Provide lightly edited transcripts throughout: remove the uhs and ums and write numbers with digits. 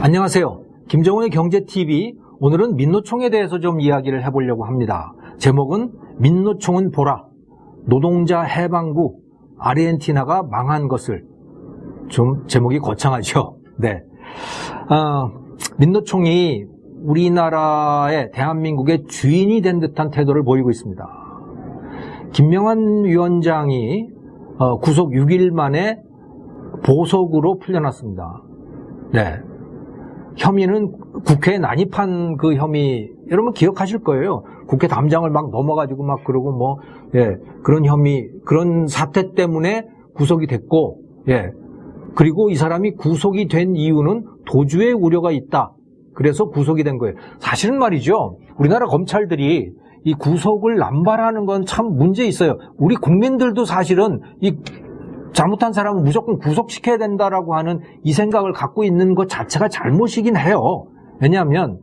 안녕하세요. 김정은의 경제TV. 오늘은 민노총에 대해서 좀 이야기를 해보려고 합니다. 제목은 민노총은 보라. 노동자 해방구 아르헨티나가 망한 것을. 좀 제목이 거창하죠. 네. 민노총이 우리나라의 대한민국의 주인이 된 듯한 태도를 보이고 있습니다. 김명한 위원장이 구속 6일 만에 보석으로 풀려났습니다. 네. 혐의는 국회에 난입한 그 혐의, 여러분 기억하실 거예요. 국회 담장을 막 넘어가지고 막 그러고 그런 혐의, 그런 사태 때문에 구속이 됐고, 그리고 이 사람이 구속이 된 이유는 도주의 우려가 있다. 그래서 구속이 된 거예요. 사실은 말이죠. 우리나라 검찰들이 이 구속을 남발하는 건 참 문제 있어요. 우리 국민들도 사실은 이 잘못한 사람은 무조건 구속시켜야 된다라고 하는 이 생각을 갖고 있는 것 자체가 잘못이긴 해요. 왜냐하면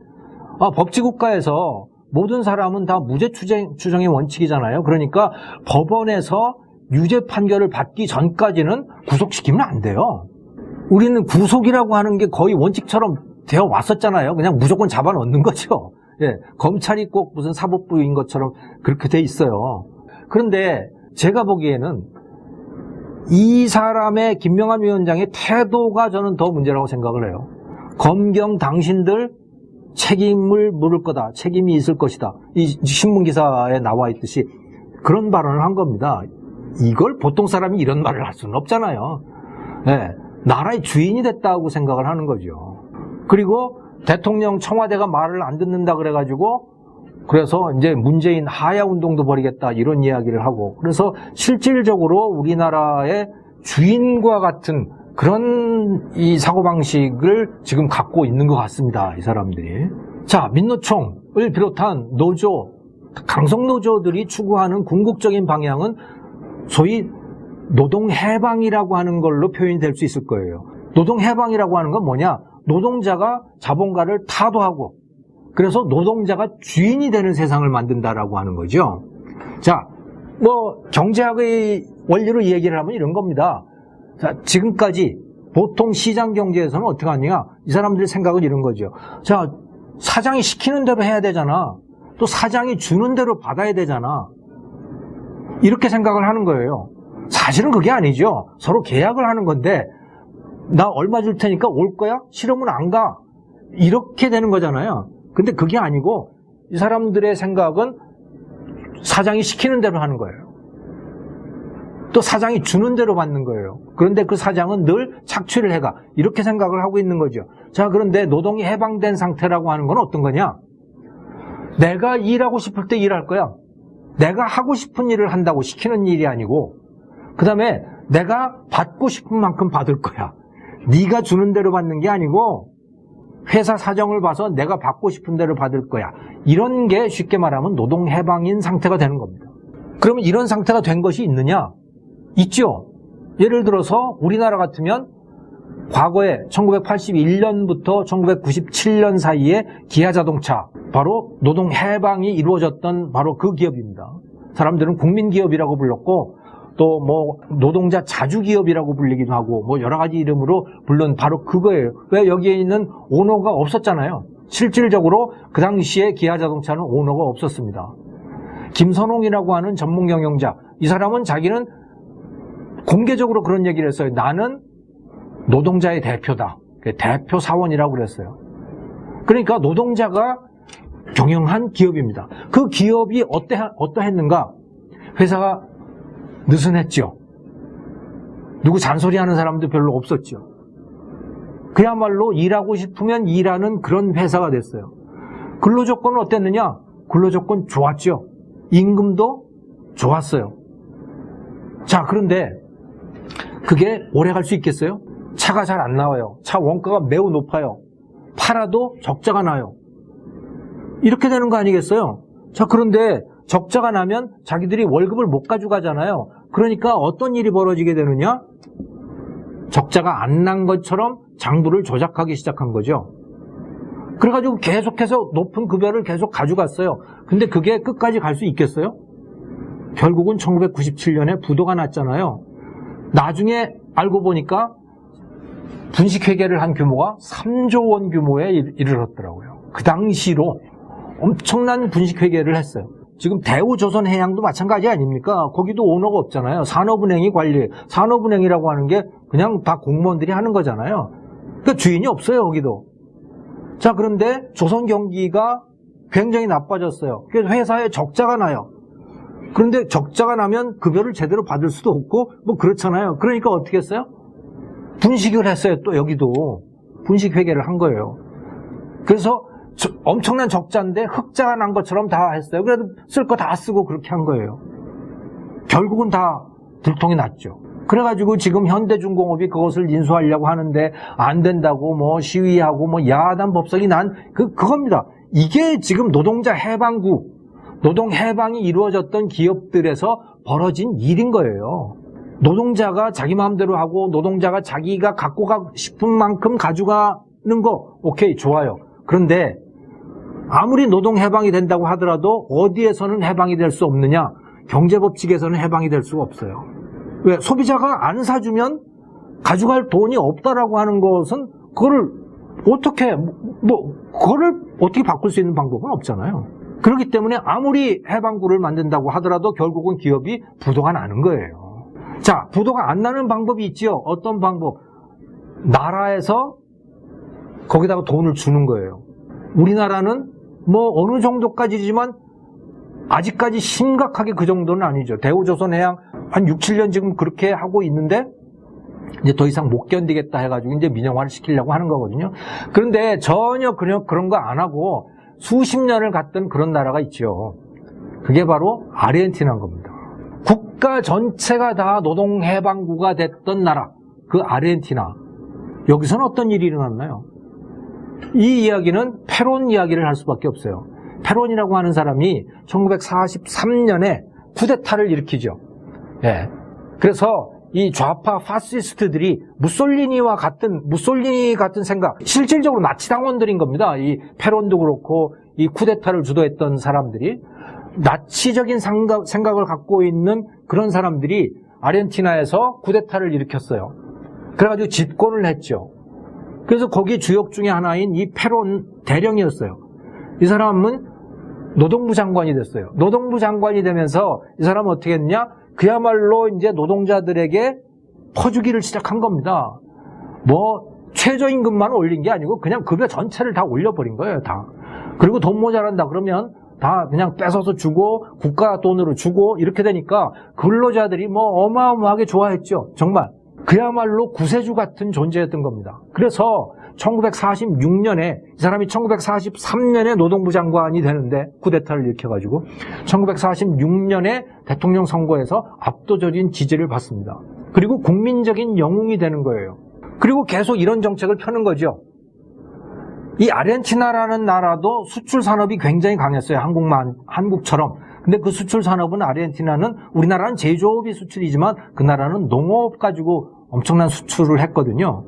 법치국가에서 모든 사람은 다 무죄 추정의 원칙이잖아요. 그러니까 법원에서 유죄 판결을 받기 전까지는 구속시키면 안 돼요. 우리는 구속이라고 하는 게 거의 원칙처럼 되어 왔었잖아요. 그냥 무조건 잡아넣는 거죠. 검찰이 꼭 무슨 사법부인 것처럼 그렇게 돼 있어요. 그런데 제가 보기에는 이 사람의 김명한 위원장의 태도가 저는 더 문제라고 생각을 해요. 검경 당신들 책임을 물을 거다. 책임이 있을 것이다. 이 신문기사에 나와 있듯이 그런 발언을 한 겁니다. 이걸 보통 사람이 이런 말을 할 수는 없잖아요. 나라의 주인이 됐다고 생각을 하는 거죠. 그리고 대통령 청와대가 말을 안 듣는다 그래가지고 그래서 이제 문재인 하야 운동도 벌이겠다 이런 이야기를 하고 그래서 실질적으로 우리나라의 주인과 같은 그런 이 사고방식을 지금 갖고 있는 것 같습니다. 이 사람들이. 자, 민노총을 비롯한 노조, 강성노조들이 추구하는 궁극적인 방향은 소위 노동해방이라고 하는 걸로 표현이 될 수 있을 거예요. 노동해방이라고 하는 건 뭐냐? 노동자가 자본가를 타도하고 그래서 노동자가 주인이 되는 세상을 만든다라고 하는 거죠. 자, 경제학의 원리로 얘기를 하면 이런 겁니다. 자, 지금까지 보통 시장 경제에서는 어떻게 하느냐? 이 사람들의 생각은 이런 거죠. 자, 사장이 시키는 대로 해야 되잖아. 또 사장이 주는 대로 받아야 되잖아. 이렇게 생각을 하는 거예요. 사실은 그게 아니죠. 서로 계약을 하는 건데 나 얼마 줄 테니까 올 거야? 싫으면 안 가. 이렇게 되는 거잖아요. 근데 그게 아니고 이 사람들의 생각은 사장이 시키는 대로 하는 거예요. 또 사장이 주는 대로 받는 거예요. 그런데 그 사장은 늘 착취를 해가. 이렇게 생각을 하고 있는 거죠. 자, 그런데 노동이 해방된 상태라고 하는 건 어떤 거냐? 내가 일하고 싶을 때 일할 거야. 내가 하고 싶은 일을 한다고 시키는 일이 아니고 그 다음에 내가 받고 싶은 만큼 받을 거야. 네가 주는 대로 받는 게 아니고 회사 사정을 봐서 내가 받고 싶은 대로 받을 거야. 이런 게 쉽게 말하면 노동해방인 상태가 되는 겁니다. 그러면 이런 상태가 된 것이 있느냐? 있죠. 예를 들어서 우리나라 같으면 과거에 1981년부터 1997년 사이에 기아자동차, 바로 노동해방이 이루어졌던 바로 그 기업입니다. 사람들은 국민기업이라고 불렀고 또 노동자 자주기업이라고 불리기도 하고 여러 가지 이름으로 불른 바로 그거예요. 왜 여기에 있는 오너가 없었잖아요. 실질적으로 그 당시에 기아자동차는 오너가 없었습니다. 김선홍이라고 하는 전문 경영자, 이 사람은 자기는 공개적으로 그런 얘기를 했어요. 나는 노동자의 대표다. 대표 사원이라고 그랬어요. 그러니까 노동자가 경영한 기업입니다. 그 기업이 어떠했는가? 회사가 느슨했죠. 누구 잔소리하는 사람도 별로 없었죠. 그야말로 일하고 싶으면 일하는 그런 회사가 됐어요. 근로조건은 어땠느냐? 근로조건 좋았죠. 임금도 좋았어요. 자, 그런데 그게 오래 갈 수 있겠어요? 차가 잘 안 나와요. 차 원가가 매우 높아요. 팔아도 적자가 나요. 이렇게 되는 거 아니겠어요? 자, 그런데 적자가 나면 자기들이 월급을 못 가져가잖아요. 그러니까 어떤 일이 벌어지게 되느냐? 적자가 안 난 것처럼 장부를 조작하기 시작한 거죠. 그래가지고 계속해서 높은 급여를 계속 가져갔어요. 근데 그게 끝까지 갈 수 있겠어요? 결국은 1997년에 부도가 났잖아요. 나중에 알고 보니까 분식회계를 한 규모가 3조 원 규모에 이르렀더라고요. 그 당시로 엄청난 분식회계를 했어요. 지금 대우조선해양도 마찬가지 아닙니까? 거기도 오너가 없잖아요. 산업은행이 관리해요. 산업은행이라고 하는 게 그냥 다 공무원들이 하는 거잖아요. 그러니까 주인이 없어요, 거기도. 자, 그런데 조선 경기가 굉장히 나빠졌어요. 그래서 회사에 적자가 나요. 그런데 적자가 나면 급여를 제대로 받을 수도 없고 뭐 그렇잖아요. 그러니까 어떻게 했어요? 분식을 했어요. 또 여기도 분식회계를 한 거예요. 그래서 엄청난 적자인데 흑자가 난 것처럼 다 했어요. 그래도 쓸 거 다 쓰고 그렇게 한 거예요. 결국은 다 들통이 났죠. 그래가지고 지금 현대중공업이 그것을 인수하려고 하는데 안 된다고 뭐 시위하고 뭐 야단 법석이 난 그겁니다. 이게 지금 노동자 해방구, 노동 해방이 이루어졌던 기업들에서 벌어진 일인 거예요. 노동자가 자기 마음대로 하고 노동자가 자기가 갖고 가고 싶은 만큼 가져가는 거 오케이 좋아요. 그런데 아무리 노동 해방이 된다고 하더라도 어디에서는 해방이 될 수 없느냐? 경제법칙에서는 해방이 될 수가 없어요. 왜? 소비자가 안 사주면 가져갈 돈이 없다라고 하는 것은 그거를 어떻게 바꿀 수 있는 방법은 없잖아요. 그렇기 때문에 아무리 해방구를 만든다고 하더라도 결국은 기업이 부도가 나는 거예요. 자, 부도가 안 나는 방법이 있지요. 어떤 방법? 나라에서 거기다가 돈을 주는 거예요. 우리나라는 뭐 어느 정도까지지만 아직까지 심각하게 그 정도는 아니죠. 대우조선해양 한 6, 7년 지금 그렇게 하고 있는데 이제 더 이상 못 견디겠다 해가지고 이제 민영화를 시키려고 하는 거거든요. 그런데 전혀 그런 거 안 하고 수십 년을 갔던 그런 나라가 있죠. 그게 바로 아르헨티나인 겁니다. 국가 전체가 다 노동해방구가 됐던 나라, 그 아르헨티나. 여기서는 어떤 일이 일어났나요? 이 이야기는 페론 이야기를 할 수밖에 없어요. 페론이라고 하는 사람이 1943년에 쿠데타를 일으키죠. 예. 그래서 이 좌파 파시스트들이 무솔리니 같은 생각, 실질적으로 나치 당원들인 겁니다. 이 페론도 그렇고 이 쿠데타를 주도했던 사람들이 나치적인 생각을 갖고 있는 그런 사람들이 아르헨티나에서 쿠데타를 일으켰어요. 그래가지고 집권을 했죠. 그래서 거기 주역 중에 하나인 이 페론 대령이었어요. 이 사람은 노동부 장관이 됐어요. 노동부 장관이 되면서 이 사람은 어떻게 했냐? 그야말로 이제 노동자들에게 퍼주기를 시작한 겁니다. 뭐 최저임금만 올린 게 아니고 그냥 급여 전체를 다 올려버린 거예요, 다. 그리고 돈 모자란다 그러면 다 그냥 뺏어서 주고 국가 돈으로 주고 이렇게 되니까 근로자들이 뭐 어마어마하게 좋아했죠. 정말. 그야말로 구세주 같은 존재였던 겁니다. 그래서 1946년에 이 사람이 1943년에 노동부 장관이 되는데 쿠데타를 일으켜가지고 1946년에 대통령 선거에서 압도적인 지지를 받습니다. 그리고 국민적인 영웅이 되는 거예요. 그리고 계속 이런 정책을 펴는 거죠. 이 아르헨티나라는 나라도 수출 산업이 굉장히 강했어요. 한국처럼. 근데 그 수출 산업은 아르헨티나는 우리나라는 제조업이 수출이지만 그 나라는 농업 가지고 엄청난 수출을 했거든요.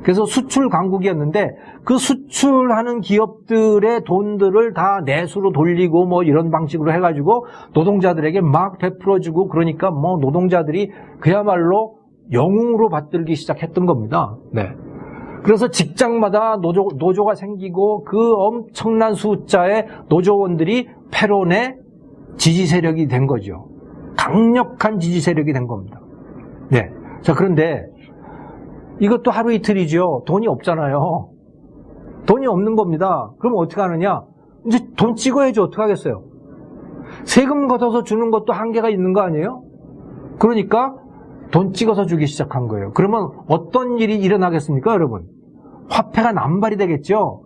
그래서 수출 강국이었는데 그 수출하는 기업들의 돈들을 다 내수로 돌리고 뭐 이런 방식으로 해가지고 노동자들에게 막 베풀어주고 그러니까 뭐 노동자들이 그야말로 영웅으로 받들기 시작했던 겁니다. 네. 그래서 직장마다 노조가 생기고 그 엄청난 숫자의 노조원들이 페론의 지지 세력이 된 거죠. 강력한 지지 세력이 된 겁니다. 네. 자, 그런데 이것도 하루 이틀이죠. 돈이 없잖아요. 돈이 없는 겁니다. 그럼 어떻게 하느냐? 이제 돈 찍어야지 어떻게 하겠어요? 세금 걷어서 주는 것도 한계가 있는 거 아니에요? 그러니까 돈 찍어서 주기 시작한 거예요. 그러면 어떤 일이 일어나겠습니까, 여러분? 화폐가 남발이 되겠죠?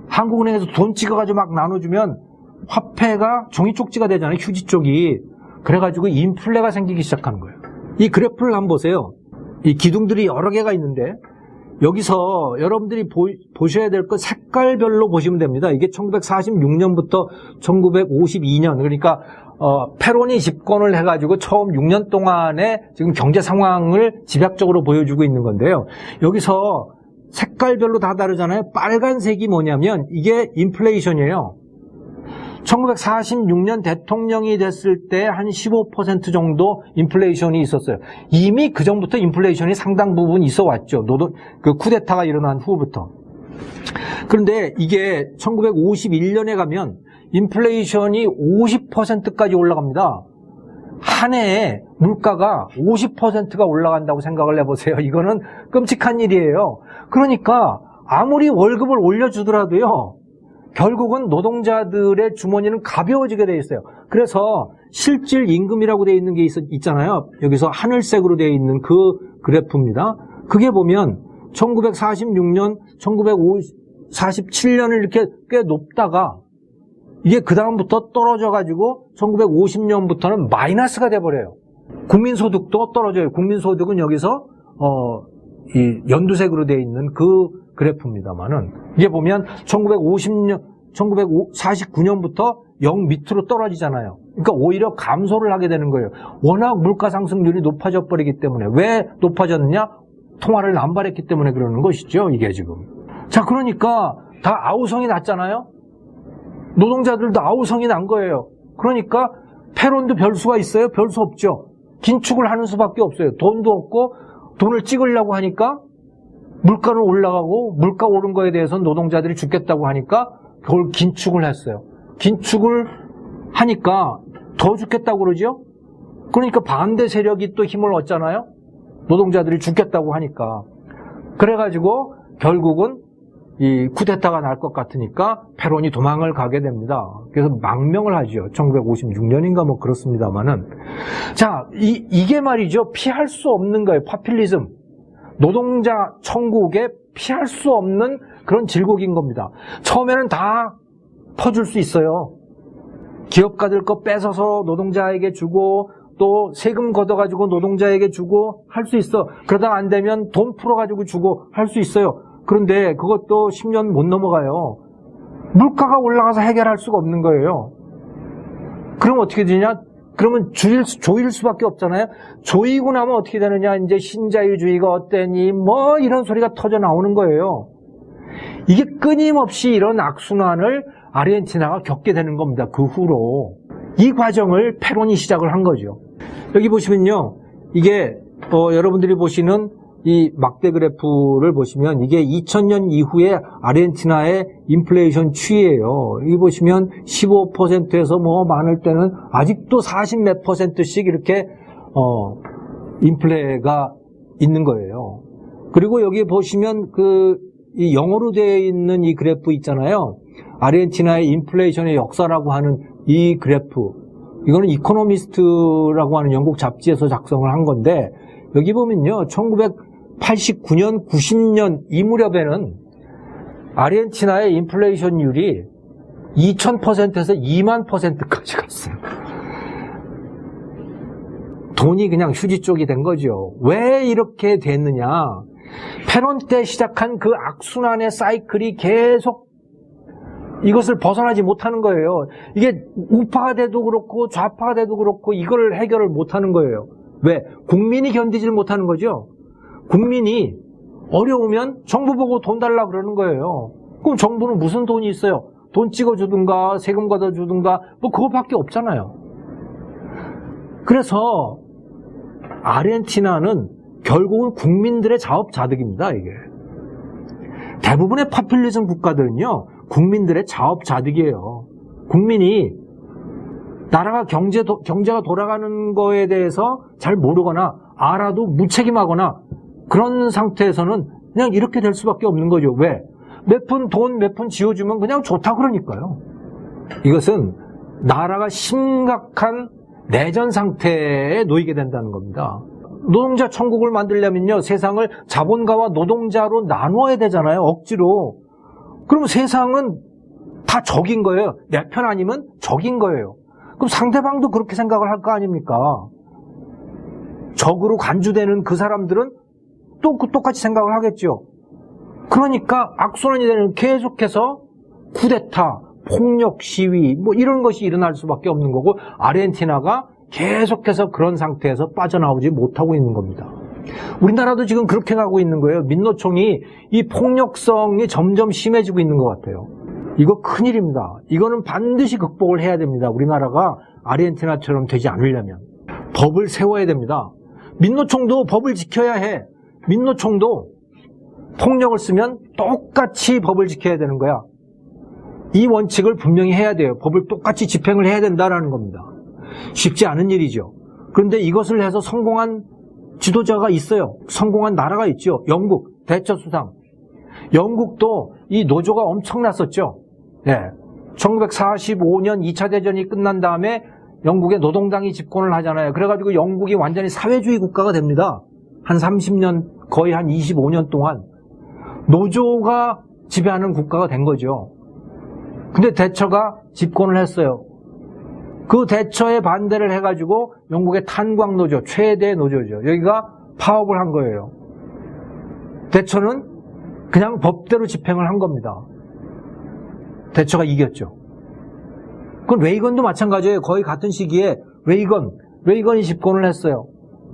한국은행에서 돈 찍어가지고 막 나눠주면 화폐가 종이 쪽지가 되잖아요, 휴지 쪽이. 그래가지고 인플레가 생기기 시작하는 거예요. 이 그래프를 한번 보세요. 이 기둥들이 여러 개가 있는데 여기서 여러분들이 보셔야 될 건 색깔별로 보시면 됩니다. 이게 1946년부터 1952년 그러니까 페론이 집권을 해가지고 처음 6년 동안의 지금 경제 상황을 집약적으로 보여주고 있는 건데요. 여기서 색깔별로 다 다르잖아요. 빨간색이 뭐냐면 이게 인플레이션이에요. 1946년 대통령이 됐을 때 한 15% 정도 인플레이션이 있었어요. 이미 그 전부터 인플레이션이 상당 부분 있어 왔죠. 그 쿠데타가 일어난 후부터. 그런데 이게 1951년에 가면 인플레이션이 50%까지 올라갑니다. 한 해에 물가가 50%가 올라간다고 생각을 해보세요. 이거는 끔찍한 일이에요. 그러니까 아무리 월급을 올려주더라도요, 결국은 노동자들의 주머니는 가벼워지게 돼 있어요. 그래서 실질 임금이라고 돼 있는 게 있잖아요. 여기서 하늘색으로 돼 있는 그 그래프입니다. 그게 보면 1946년, 1947년을 이렇게 꽤 높다가 이게 그 다음부터 떨어져가지고 1950년부터는 마이너스가 돼버려요. 국민소득도 떨어져요. 국민소득은 여기서 이 연두색으로 돼 있는 그 그래프입니다만은 이게 보면 1949년부터 0 밑으로 떨어지잖아요. 그러니까 오히려 감소를 하게 되는 거예요. 워낙 물가 상승률이 높아져 버리기 때문에. 왜 높아졌느냐? 통화를 남발했기 때문에 그러는 것이죠. 이게 지금. 자, 그러니까 다 아우성이 났잖아요. 노동자들도 아우성이 난 거예요. 그러니까 패론도 별 수가 있어요? 별 수 없죠. 긴축을 하는 수밖에 없어요. 돈도 없고 돈을 찍으려고 하니까 물가는 올라가고 물가 오른 거에 대해서는 노동자들이 죽겠다고 하니까 그걸 긴축을 했어요. 긴축을 하니까 더 죽겠다고 그러죠? 그러니까 반대 세력이 또 힘을 얻잖아요? 노동자들이 죽겠다고 하니까. 그래가지고 결국은 이 쿠데타가 날 것 같으니까 패론이 도망을 가게 됩니다. 그래서 망명을 하죠. 1956년인가 뭐 그렇습니다만은. 자, 이게 말이죠. 피할 수 없는 거예요. 파퓰리즘. 노동자 천국에 피할 수 없는 그런 질곡인 겁니다. 처음에는 다 퍼줄 수 있어요. 기업가들 거 뺏어서 노동자에게 주고 또 세금 걷어가지고 노동자에게 주고 할 수 있어. 그러다 안 되면 돈 풀어가지고 주고 할 수 있어요. 그런데 그것도 10년 못 넘어가요. 물가가 올라가서 해결할 수가 없는 거예요. 그럼 어떻게 되냐? 그러면 조일 수밖에 없잖아요. 조이고 나면 어떻게 되느냐? 이제 신자유주의가 어때니? 뭐 이런 소리가 터져 나오는 거예요. 이게 끊임없이 이런 악순환을 아르헨티나가 겪게 되는 겁니다. 그 후로. 이 과정을 패론이 시작을 한 거죠. 여기 보시면요. 이게 여러분들이 보시는 이 막대 그래프를 보시면 이게 2000년 이후에 아르헨티나의 인플레이션 추이예요. 여기 보시면 15%에서 뭐 많을 때는 아직도 40 몇 %씩 이렇게 인플레가 있는 거예요. 그리고 여기 보시면 이 영어로 되어 있는 이 그래프 있잖아요. 아르헨티나의 인플레이션의 역사라고 하는 이 그래프. 이거는 이코노미스트라고 하는 영국 잡지에서 작성을 한 건데 여기 보면요. 1989년, 90년 이 무렵에는 아르헨티나의 인플레이션율이 2000%에서 2만 %까지 갔어요. 돈이 그냥 휴지 쪽이 된 거죠. 왜 이렇게 됐느냐? 패론 때 시작한 그 악순환의 사이클이 계속 이것을 벗어나지 못하는 거예요. 이게 우파가 돼도 그렇고 좌파가 돼도 그렇고 이걸 해결을 못하는 거예요. 왜? 국민이 견디질 못하는 거죠. 국민이 어려우면 정부 보고 돈 달라 그러는 거예요. 그럼 정부는 무슨 돈이 있어요? 돈 찍어주든가 세금 걷어주든가 뭐 그거밖에 없잖아요. 그래서 아르헨티나는 결국은 국민들의 자업자득입니다. 이게 대부분의 파퓰리즘 국가들은요 국민들의 자업자득이에요. 국민이 나라가 경제가 돌아가는 거에 대해서 잘 모르거나 알아도 무책임하거나 그런 상태에서는 그냥 이렇게 될 수밖에 없는 거죠. 왜? 몇 푼 돈 몇 푼 지어주면 그냥 좋다 그러니까요. 이것은 나라가 심각한 내전 상태에 놓이게 된다는 겁니다. 노동자 천국을 만들려면요 세상을 자본가와 노동자로 나누어야 되잖아요. 억지로. 그럼 세상은 다 적인 거예요. 내 편 아니면 적인 거예요. 그럼 상대방도 그렇게 생각을 할 거 아닙니까? 적으로 간주되는 그 사람들은 또 똑같이 생각을 하겠죠. 그러니까 악순환이 되는 계속해서 쿠데타, 폭력 시위 뭐 이런 것이 일어날 수밖에 없는 거고 아르헨티나가 계속해서 그런 상태에서 빠져나오지 못하고 있는 겁니다. 우리나라도 지금 그렇게 가고 있는 거예요. 민노총이 이 폭력성이 점점 심해지고 있는 것 같아요. 이거 큰일입니다. 이거는 반드시 극복을 해야 됩니다. 우리나라가 아르헨티나처럼 되지 않으려면. 법을 세워야 됩니다. 민노총도 법을 지켜야 해. 민노총도 폭력을 쓰면 똑같이 법을 지켜야 되는 거야. 이 원칙을 분명히 해야 돼요. 법을 똑같이 집행을 해야 된다는 겁니다. 쉽지 않은 일이죠. 그런데 이것을 해서 성공한 지도자가 있어요. 성공한 나라가 있죠. 영국, 대처 수상. 영국도 이 노조가 엄청났었죠. 예. 1945년 2차 대전이 끝난 다음에 영국의 노동당이 집권을 하잖아요. 그래가지고 영국이 완전히 사회주의 국가가 됩니다. 한 30년, 거의 한 25년 동안 노조가 지배하는 국가가 된 거죠. 근데 대처가 집권을 했어요. 그 대처에 반대를 해가지고 영국의 탄광노조, 최대 노조죠. 여기가 파업을 한 거예요. 대처는 그냥 법대로 집행을 한 겁니다. 대처가 이겼죠. 그건 레이건도 마찬가지예요. 거의 같은 시기에 레이건이 집권을 했어요.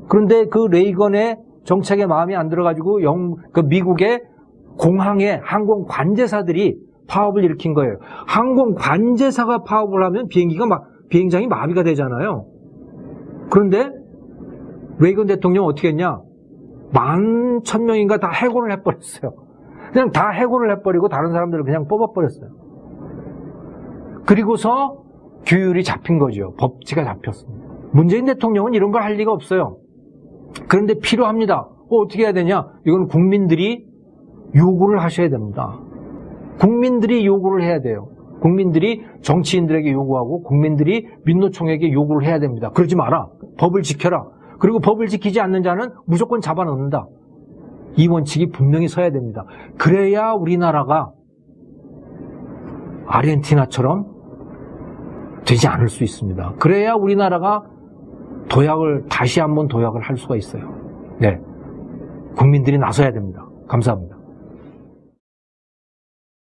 그런데 그 레이건의 정책에 마음이 안 들어가지고 그 미국의 공항의 항공 관제사들이 파업을 일으킨 거예요. 항공 관제사가 파업을 하면 비행장이 마비가 되잖아요. 그런데 레이건 대통령 어떻게 했냐? 11,000명인가 다 해고를 해버렸어요. 그냥 다 해고를 해버리고 다른 사람들을 그냥 뽑아버렸어요. 그리고서 규율이 잡힌 거죠. 법치가 잡혔습니다. 문재인 대통령은 이런 걸 할 리가 없어요. 그런데 필요합니다. 어떻게 해야 되냐? 이건 국민들이 요구를 하셔야 됩니다. 국민들이 요구를 해야 돼요. 국민들이 정치인들에게 요구하고 국민들이 민노총에게 요구를 해야 됩니다. 그러지 마라. 법을 지켜라. 그리고 법을 지키지 않는 자는 무조건 잡아넣는다. 이 원칙이 분명히 서야 됩니다. 그래야 우리나라가 아르헨티나처럼 되지 않을 수 있습니다. 그래야 우리나라가 다시 한번 도약을 할 수가 있어요. 네. 국민들이 나서야 됩니다. 감사합니다.